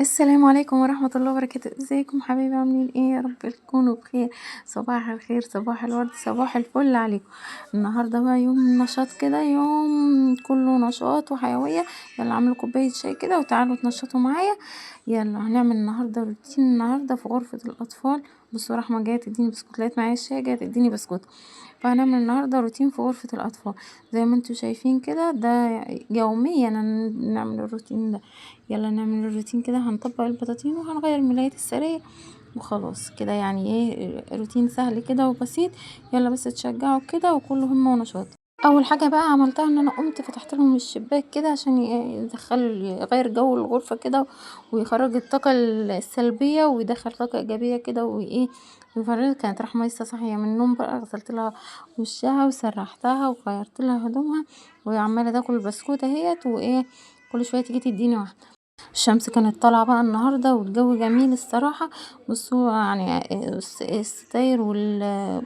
السلام عليكم ورحمة الله وبركاته. ازيكم حبايبي؟ عاملين ايه؟ يا رب تكونوا بخير. صباح الخير، صباح الورد، صباح الفل عليكم. النهارده بقى يوم نشاط كده، يوم كله نشاط وحيوية. يلا اعملوا كوباية شاي كده وتعالوا تنشطوا معايا. يلا هنعمل النهارده روتين النهارده في غرفة الأطفال. بصوا رحمة جاية تديني بسكوت، لقيت معايا الشاي جاية تديني بسكوت. فهنعمل النهارده روتين في غرفة الأطفال زي ما انتوا شايفين كده. ده يوميا نعمل الروتين ده. يلا نعمل الروتين كده. هنطبق البطاطين وهنغير الملايات السرية وخلاص كده. يعني ايه، روتين سهل كده وبسيط. يلا بس تشجعوا كده وكله همة ونشاط. اول حاجه بقى عملتها ان انا قمت فتحت لهم الشباك كده عشان يغير جو الغرفه كده، ويخرج الطاقه السلبيه ويدخل طاقه ايجابيه كده وايه. وفرجت كانت رحمه لسه صاحيه من النوم بقى، غسلت لها وشها وسرحتها وغيرت لها هدومها، وهي عماله تاكل البسكوته اهيت وايه. كل شويه تيجي تديني واحده. الشمس كانت طالعة بقى النهاردة والجو جميل الصراحة. بصوا يعني الستاير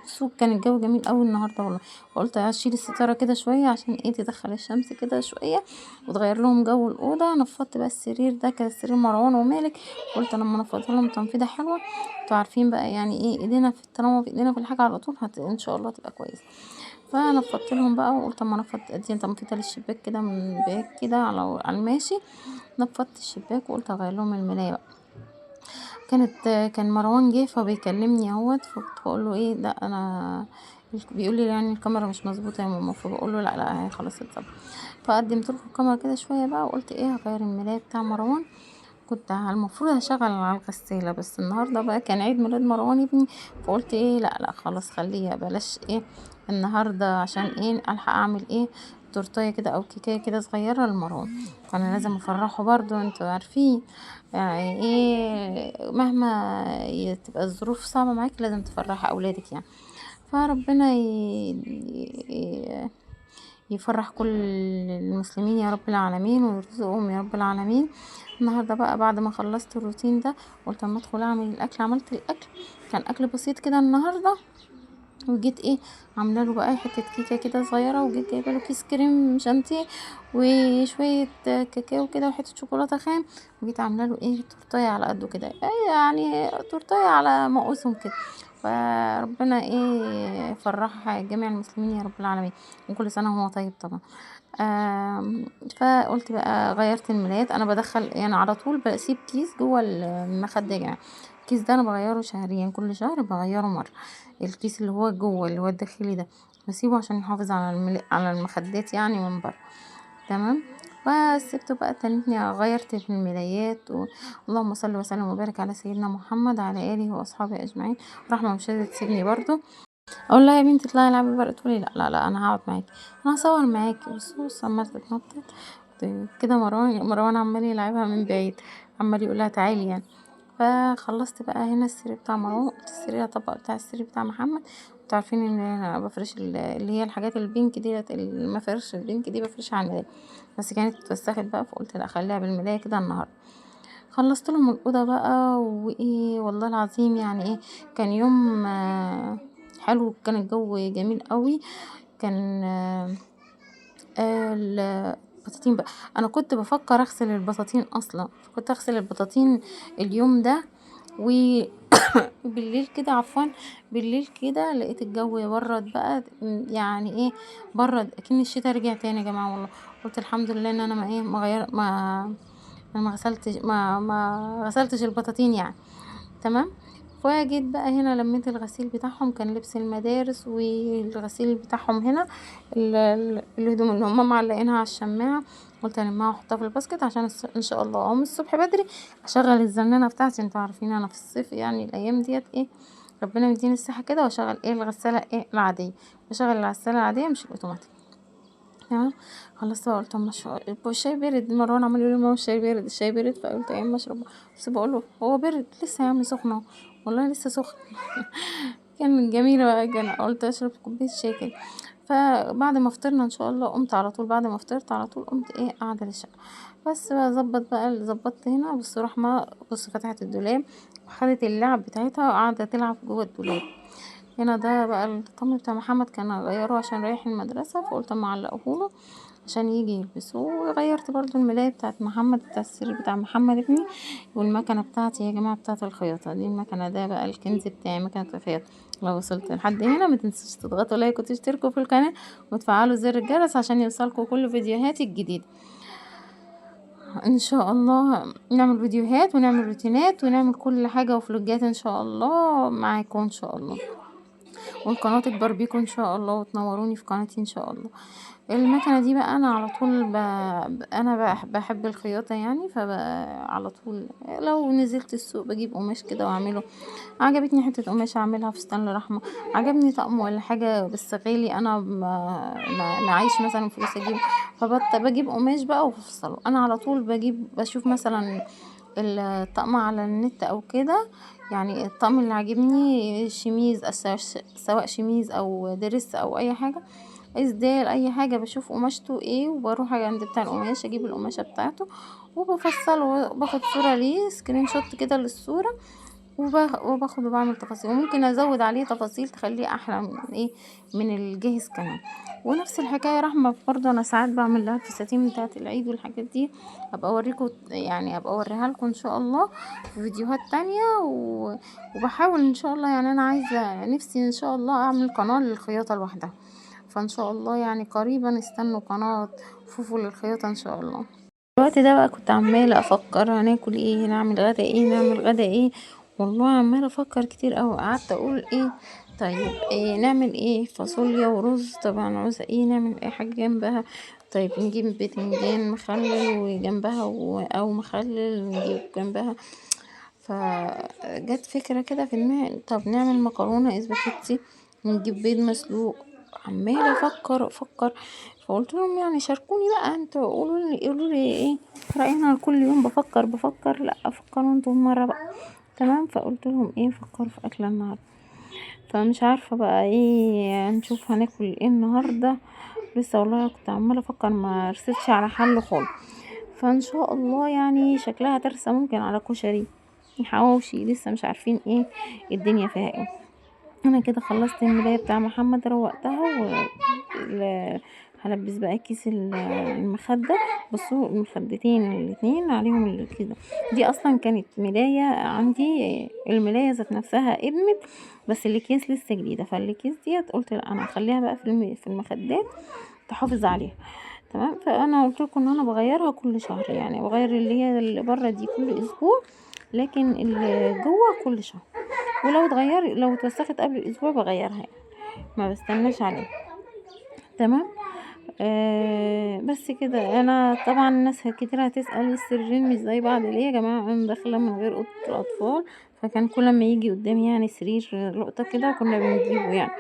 بصوا كان الجو جميل اوي النهاردة والله. قلت اشيل الستارة كده شوية عشان ايه تدخل الشمس كده شوية وتغير لهم جو الأوضة. نفضت بقى السرير ده، كان سرير مروان ومالك. قلت لما نفضها لهم تنفيضة حلوة. انتوا عارفين بقى يعني ايه، ايدينا في طالما في ايدينا في الحاجة على طول ان شاء الله تبقى كويسة. فنفضت لهم بقى وقلت اما نفضت ادي تنفيضة للشباك كده من بعيد كده على الماشي. نفضت الشباك وقلت اغير لهم الملاية بقى. كان مروان جه فبيكلمني اهوت، فكنت بقول له ايه ده، انا بيقول لي يعني الكاميرا مش مظبوطه يا ماما، فبقول له لا لا هي خلاص اتظبطت. فقدمت له الكاميرا كده شويه بقى وقلت ايه هغير الملاية بتاع مروان. كنت المفروض هشغل على الغسالة، بس النهاردة بقى كان عيد ميلاد مروان ابني. فقلت ايه لا لا خلاص خليها بلاش ايه النهاردة، عشان ايه الحق اعمل ايه تورتايه كده او كيكايه كده صغيرة لمروان. فانا لازم افرحه برضو، انتوا عارفين يعني ايه مهما تبقى الظروف صعبة معاك لازم تفرحي اولادك يعني. فربنا يفرح كل المسلمين يا رب العالمين ويرزقهم يا رب العالمين. النهارده بقى بعد ما خلصت الروتين ده قلت اما ادخل اعمل الاكل. عملت الاكل، كان اكل بسيط كده النهارده. وجيت ايه عامله له بقى حته كيكه كده صغيره، وجيت جايبه له كيس كريم شانتيه وشويه كاكاو كده وحته شوكولاته خام. وجيت عامله له ايه تورتايه على قده كده، يعني تورتايه على مقاسهم كده. فربنا ايه يفرح جميع المسلمين يا رب العالمين، وكل سنه وهو طيب طبعا. فقلت بقى غيرت الملايات. انا بدخل يعني على طول بسيب كيس جوه المخدة يعني. الكيس ده انا بغيره شهريا، كل شهر بغيره مرة. الكيس اللي هو جوه اللي هو الداخلي ده بسيبه عشان يحافظ على على المخدات يعني من بره. تمام. وسبته بقى تاني غيرت في الملايات اللهم صل وسلم وبارك على سيدنا محمد وعلى اله واصحابه اجمعين. رحمه مش قادره تسيبني برضو. اقول لها يا بنتي اطلعي العبي بره، تقولي لا لا لا انا هقعد معاكي، انا هصور معاكي. بص عماله تتنطط كده. مروان عمال يلعبها من بعيد، عمال يقول لها تعالي يعني. فخلصت بقى هنا السرير بتاع مروان، قلت السرير هطبق بتاع السرير بتاع محمد. انتوا عارفين ان انا بفرش اللي هي الحاجات البينك ديت، المفرش البينك دي بفرشها على الملاية. بس كانت اتوسخت بقى فقلت لا خليها بالملاية كده النهارده. خلصت لهم الاوضه بقى وايه والله العظيم يعني ايه. كان يوم حلو، كان الجو جميل قوي. كان البطاطين بقى، انا كنت بفكر اغسل البطاطين اصلا. كنت اغسل البطاطين اليوم ده وبالليل كده عفوا. بالليل كده لقيت الجو برد بقى، يعني ايه برد اكن الشتاء رجع تاني يا جماعه والله. قلت الحمد لله ان انا ما ايه ما غير ما غسلتش ما غسلتش البطاطين يعني. تمام. فجيت بقى هنا لميت الغسيل بتاعهم، كان لبس المدارس والغسيل بتاعهم هنا. الهدوم اللي هم معلقينها على الشماعة قلت الماها واحطها في الباسكت عشان ان شاء الله اقوم الصبح بدري اشغل الزنانة بتاعتي. انتوا عارفين انا في الصيف يعني الايام ديت ايه ربنا يديني الصحة كده، واشغل ايه الغسالة ايه العادية. بشغل الغسالة العادية مش الاوتوماتيك. تمام. خلصت بقى قلت اما الشاي برد. مروان عمال يقول لي ماما الشاي برد الشاي برد، فقلت يا اما اشربه. بس بقول له هو برد لسه يا عم سخنه والله لسه سخن. كان جميله بقى، كان قلت اشرب كوبايه شاي كده. فبعد ما فطرنا ان شاء الله قمت على طول، بعد ما فطرت على طول قمت ايه قاعده للشقه. بس بقى ظبطت هنا. بص رحمه بص فتحت الدولاب وخدت اللعب بتاعتها وقاعده تلعب جوه الدولاب. هنا ده بقى الطقم بتاع محمد كان غيره عشان رايح المدرسة، فقلت اما اعلقهوله عشان يجي يلبسه. وغيرت برضو الملاية بتاعت محمد، بتاع السرير بتاع محمد ابني. والمكنة بتاعتي يا جماعة بتاعت الخياطة دي، المكنة ده بقى الكنز بتاعي، مكنة الخياطة. لو وصلت لحد هنا ما تنسوش تضغطوا لايك وتشتركوا في القناة وتفعلوا زر الجرس عشان يوصلكوا كل فيديوهاتي الجديدة. ان شاء الله نعمل فيديوهات ونعمل روتينات ونعمل كل حاجة وفلوجات ان شاء الله معاكم ان شاء الله، والقناة تكبر بيكم ان شاء الله وتنوروني في قناتي ان شاء الله. المكنة دي بقى انا على طول انا بحب الخياطة يعني، على طول لو نزلت السوق بجيب قماش كده واعمله. عجبتني حتة قماش اعملها فستان لرحمة، عجبني طقم ولا حاجة بس غالي، انا معيش مثلا فلوس اجيب، بجيب قماش بقى وبفصله. انا على طول بشوف مثلا الطقم على النت او كده، يعني الطقم اللي عاجبني شميز، سواء شميز او درس او اي حاجة، اسدال اي حاجة، بشوف قماشته ايه وبروح عند بتاع القماش اجيب القماشة بتاعته وبفصله وباخد صورة ليه سكرين شوت كده للصورة، وباخد وبعمل تفاصيل، وممكن ازود عليه تفاصيل تخليه احلى من ايه، من الجاهز كمان. ونفس الحكايه رحمه برضه انا ساعات بعمل لها الفساتين بتاعه العيد والحاجات دي، ابقى اوريكم يعني، ابقى اوريها لكم ان شاء الله في فيديوهات تانية وبحاول ان شاء الله يعني، انا عايزه نفسي ان شاء الله اعمل قناه للخياطه لوحدها، فان شاء الله يعني قريبا استنوا قناه فوفو للخياطه ان شاء الله. الوقت ده بقى كنت عمالة افكر هناكل ايه، نعمل غدا ايه، نعمل غدا ايه، والله عمالة افكر كتير اوي. قعدت اقول ايه، طيب إيه نعمل، ايه فاصوليا ورز، طبعا عاوزة ايه نعمل اي حاجة جنبها. طيب نجيب بتنجان مخلل وجنبها او مخلل نجيب جنبها. فجت فكرة كده في دماغي، طب نعمل مكرونة اسباجيتي ونجيب بيض مسلوق. عمالة افكر. فقلت لهم يعني شاركوني بقى انتوا، قولوا لي ايه رأينا. أنا كل يوم بفكر، لا افكروا انتوا مرة بقى. تمام. فقلت لهم ايه فكروا في اكل النهارده. فمش عارفة بقى ايه نشوف هناكل ايه النهارده. لسه والله كنت عمالة افكر ما رستش على حل خالص. فان شاء الله يعني شكلها ترسى ممكن على كشري حواوشي، لسه مش عارفين ايه الدنيا فيها ايه. انا كده خلصت الملاية بتاع محمد روقتها هلبس بقى كيس المخدة. بصوا المخدتين الاتنين عليهم كده، دي اصلا كانت ملاية عندي، الملاية ذات نفسها ادمت بس الاكياس لسه جديدة، فالاكياس ديت قلت لا انا هخليها بقى في المخدات تحافظ عليها. تمام. فانا قلت لكم ان انا بغيرها كل شهر، يعني بغير اللي هي اللي بره دي كل اسبوع، لكن اللي جوه كل شهر. ولو لو اتوسخت قبل الاسبوع بغيرها يعني، ما بستناش عليها. تمام. بس كده. انا طبعا الناس كتير هتسأل السريرين مش زي بعض ليه يا جماعة، انا داخله من غير اوضه الاطفال، فكان كل ما يجي قدامي يعني سرير لقطه كده كنا بنجيبه يعني،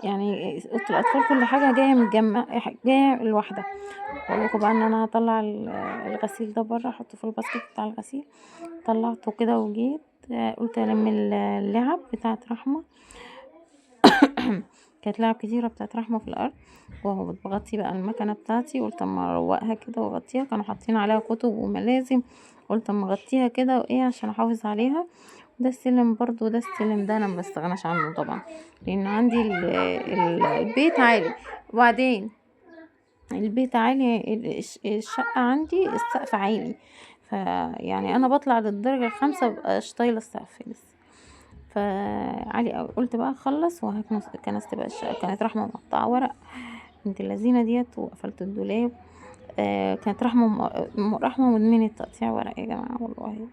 يعني اوضه الاطفال كل حاجه جايه متجمعه، جايه لوحدها. اقول لكم بقى ان انا هطلع الغسيل ده بره احطه في الباسكت بتاع الغسيل. طلعته كده وجيت قلت الم اللعب بتاعت رحمه. كانت لعب كتيرة بتاعت رحمة في الأرض، وهو بغطي بقى المكنة بتاعتي. قلت اما اروقها كده واغطيها، كانوا حاطين عليها كتب وملازم، قلت اما اغطيها كده وايه عشان احافظ عليها. ده السلم برضو، ده السلم ده انا ما بستغناش عنه طبعا، لان عندي البيت عالي. وبعدين البيت عالي، الشقة عندي السقف عالي، فيعني انا بطلع للدرجة الخامسة مبقاش طايلة السقف لسه، فعلي قوي. قلت بقى اخلص كنست بقى الشقة. كانت رحمة مقطعة ورق بنت اللذينة ديت، وقفلت الدولاب. كانت رحمة مدمنة تقطيع ورق يا جماعة والله،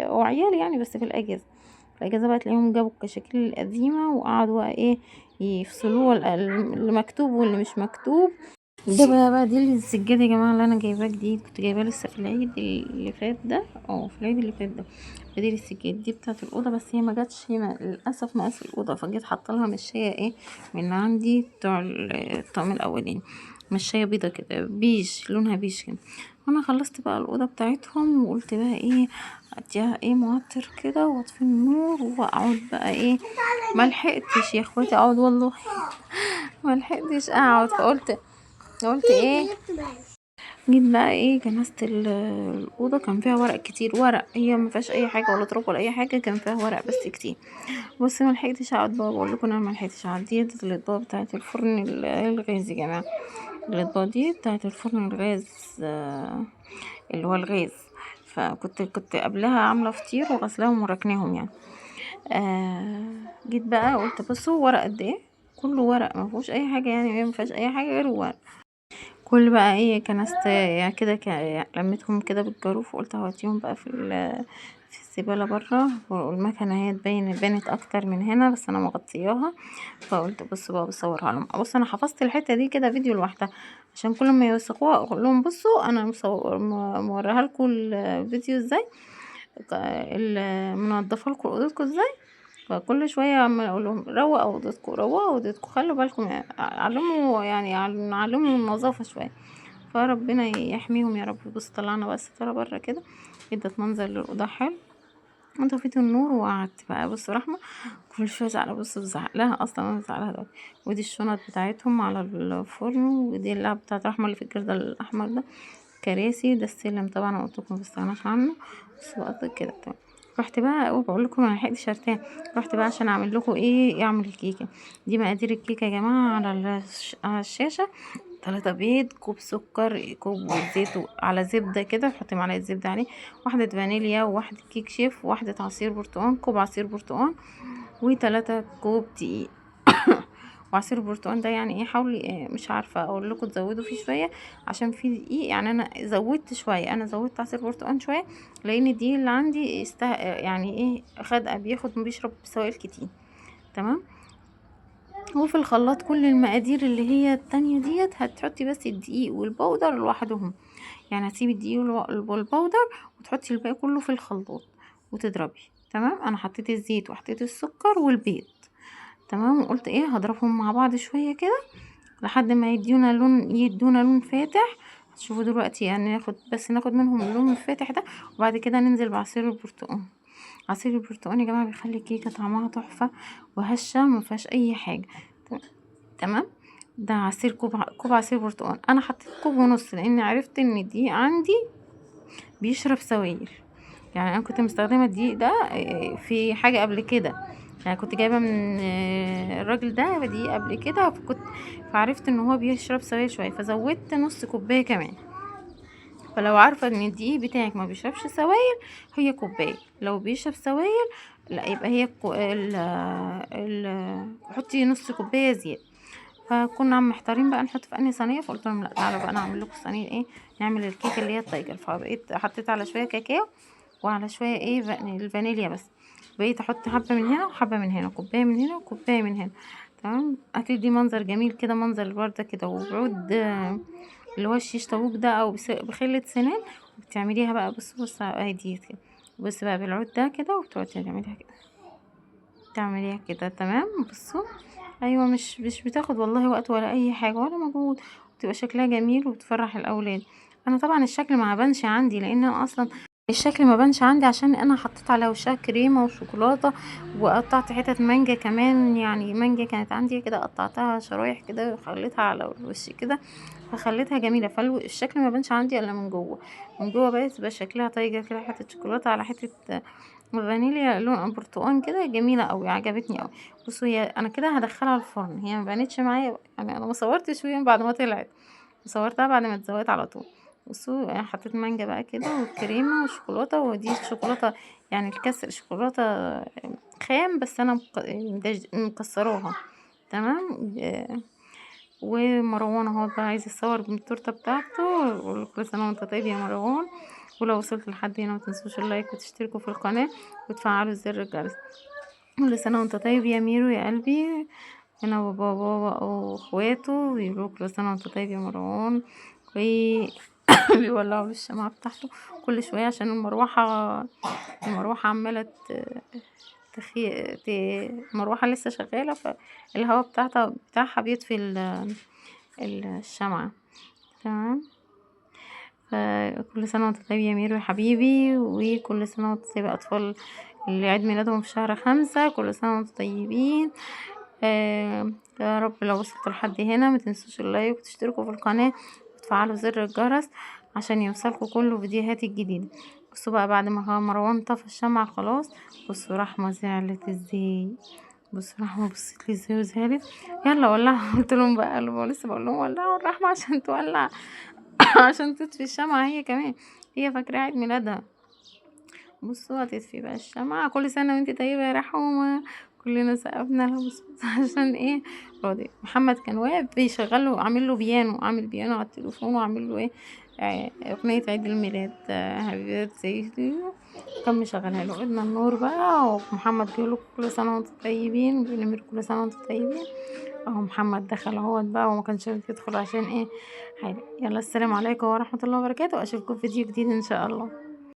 وعيالي يعني، بس في الأجازة بقى تلاقيهم جابوا الكشاكيل القديمة وقعدوا بقى ايه يفصلوه اللي مكتوب واللي مش مكتوب. ده بقى دي السجادة يا جماعة اللي انا جايباه جديد، كنت جايباه لسه في العيد اللي فات ده، في العيد اللي فات ده. بديل السجاد دي بتاعت الأوضة، بس هي ما جاتش هنا للأسف مقاس الأوضة، فجيت حاطلها مشاية ايه من عندي بتوع الطقم الأولاني، مشاية بيضة كده بيج، لونها بيج كده. وانا خلصت بقى الأوضة بتاعتهم وقلت بقى ايه اديها ايه معطر كده واطفي النور واقعد بقى ايه. ملحقتش يا اخواتي اقعد والله ملحقتش اقعد. قلت ايه، جيت بقى ايه كنست الاوضه، كان فيها ورق كتير، ورق هي ما فيهاش اي حاجه ولا تراب ولا اي حاجه، كان فيها ورق بس كتير. بس ما لحقتش اقعد بقى، بقول لكم انا ما لحقتش اقعد. دي الاطباق بتاعه الفرن الغاز يا جماعه، الاطباق دي بتاعت الفرن الغاز، اللي هو الغاز. فكنت قبلها عامله فطير وغسلاهم وراكناهم يعني. جيت بقى قلت بصوا ورق قد ايه، كله ورق ما فيهوش اي حاجه، يعني ما فيهاش اي حاجه غير ورق. كل بقى ايه كنست يعني كده لميتهم كده بالجاروف، وقلت هوديهم بقى في الزبالة برا. والمكنة هي بانت اكتر من هنا، بس انا مغطياها. فقلت بصوا بقى بصورها لهم. بص انا حفظت الحتة دي كده فيديو لوحدها، عشان كل ما يوثقوها اقول لهم بصوا انا موريها لكم الفيديو ازاي، منضفه لكم اوضتكم ازاي. فكل شويه عمال اقول لهم روقوا اوضتكم، روقوا اوضتكم، خلوا بالكم، يعني علموا، يعني علموا النظافه شويه. فربنا يحميهم يا رب. بص طلعنا بقى الستاره بره كده، ادت منظر للاوضه حلو. طفيت النور وقعدت بقى. بص رحمه كل شويه زعلة، بص بزعق لها، اصلا انا بزعق لها دلوقتي. ودي الشنط بتاعتهم على الفرن، ودي اللعبه بتاعت رحمه اللي في الجردل الاحمر ده، كراسي. ده السلم طبعا انا قلتلكم مبستغناش عنه. بس بقى كده تمام. رحت بقى وبقول لكم انا لحقتش ارتاح. رحت بقى عشان اعمل لكم ايه، اعمل الكيكه. دي مقادير الكيكه يا جماعه على الشاشه. 3 بيض، كوب سكر، كوب زيت على زبده كده، تحطي معلقه زبده عليه، واحده فانيليا، وواحده كيك شيف، وواحده عصير برتقال، كوب عصير برتقال، و3 كوب دقيق. وعصير البرتقال ده يعني ايه، حاولي إيه، مش عارفه اقول لكم تزودوا فيه شويه عشان فيه دقيق. يعني انا زودت شويه، انا زودت عصير برتقال شويه، لان الدقيق اللي عندي يعني ايه بيشرب سوائل كتير. تمام. وفي الخلاط كل المقادير اللي هي التانية ديت هتحطي بس الدقيق والبودر لوحدهم. يعني هتسيبي الدقيق والبودر، وتحطي الباقي كله في الخلاط وتضربي. تمام. انا حطيت الزيت وحطيت السكر والبيض. تمام. وقلت ايه هضربهم مع بعض شويه كده لحد ما يدونا لون فاتح. هتشوفوا دلوقتي يعني ناخد منهم اللون الفاتح ده، وبعد كده ننزل بعصير البرتقال. عصير البرتقال يا جماعه بيخلي الكيكه طعمها تحفه وهشه، ما فيهاش اي حاجه. تمام. ده عصير كوب عصير برتقال. انا حطيت كوب ونص لاني عرفت ان الدقيق عندي بيشرب سوائل. يعني انا كنت مستخدمه الدقيق ده في حاجه قبل كده، يعني كنت جايبه من الراجل ده دقيق قبل كده، فعرفت ان هو بيشرب سوائل شويه، فزودت نص كوبايه كمان. فلو عارفه ان الدقيق بتاعك ما بيشربش سوائل، هي كوبايه. لو بيشرب سوائل لا، يبقى هي حطي نص كوبايه زياده. فكنا محتارين بقى نحط في انهي صينيه، فقلت لهم لا تعالوا بقى نعمل لكم صينيه ايه، نعمل الكيكه اللي هي التايجر. فبقيت حطيت على شويه كاكاو وعلى شويه ايه الفانيليا بس. بقيت احط حبه من هنا وحبه من هنا، كوبايه من هنا وكوبايه من هنا. تمام. هتدي منظر جميل كده، منظر الورده كده. وبعود اللي هو الشيش طاووق ده، او بخلة سنان. وبتعمليها بقى بص اهي دي كده. بص بقى بالعود ده كده، وبتقعدي تعمليها كده. تمام. بصوا ايوه، مش بتاخد والله وقت ولا اي حاجه ولا مجهود، وتبقى شكلها جميل وبتفرح الاولاد. انا طبعا الشكل ما بانش عندي، لان انا اصلا الشكل ما بانش عندي عشان انا حطيت على وشها كريمه وشوكولاته، وقطعت حتت مانجا كمان. يعني مانجا كانت عندي كده، قطعتها شرايح كده وخليتها على الوش كده، فخليتها جميله. فالشكل ما بانش عندي الا من جوه. من جوه بقى تبقى شكلها طايجه كده، حته شوكولاته على حته فانيليا لون برتقان كده، جميله قوي، عجبتني قوي. بصوا هي انا كده هدخلها الفرن، هي ما بانتش معايا يعني، انا ما صورتش وهي بعد ما طلعت، صورتها بعد ما اتزوقت على طول. بصوا حطيت مانجا بقى كده والكريمه والشوكولاته، ودي الشوكولاته يعني الكسر شوكولاته خام، بس انا مكسراها. تمام. ومروان اهو بقى عايز يصور بالتورته بتاعته، ويقول كل سنه وانت طيب يا مروان. ولو وصلت لحد هنا متنسوش اللايك وتشتركوا في القناه وتفعلوا زر الجرس. كل سنه وانت طيب يا ميرو يا قلبي. انا وبابا واخواته بيقولوا كل سنه وانت طيب يا مروان. بيولعوا له الشمعة بتاعته كل شوية، عشان المروحة عمالة المروحة لسه شغالة، فالهواء بتاعها بيطفي الشمعة. تمام. فكل سنة وانت طيب يا ميرو يا حبيبي، وكل سنة وانت طيب أطفال اللي عيد ميلادهم في شهر 5، كل سنة وانتم طيبين. يا رب لو وصلتوا لحد هنا متنسوش اللايك وتشتركوا في القناة وتفعلوا زر الجرس عشان يوصلكوا كل فيديوهاتي الجديدة. بصوا بقى بعد ما مروان طفى الشمعة خلاص، بصوا رحمة زعلت ازاي. بص رحمة بصيت لي ازاي وزعلت، يلا ولعوا. قلت لهم بقى لسه بقول لهم ولعوا الرحمة عشان تولع عشان تطفي الشمعة هي كمان، هي فاكرة عيد ميلادها. بصوا هتطفي بقى الشمعة، كل سنة وانتي طيبة يا رحومة. كلنا سقفنا لها بص عشان ايه راضي. محمد كان واقف بيشغله، عامل له بيانو، عامل بيانو على التليفون وعامل له ايه اغنية عيد الميلاد هابي بيرثدي، كان مشغلها له. قدنا النور بقى، ومحمد بيقول كل سنة وانتم طيبين، بنمر كل سنة وانتم طيبين. اهو محمد دخل اهوت بقى، وما كانش راضي يدخل عشان ايه حاجة. يلا السلام عليكم ورحمة الله وبركاته، اشوفكم في فيديو جديد ان شاء الله.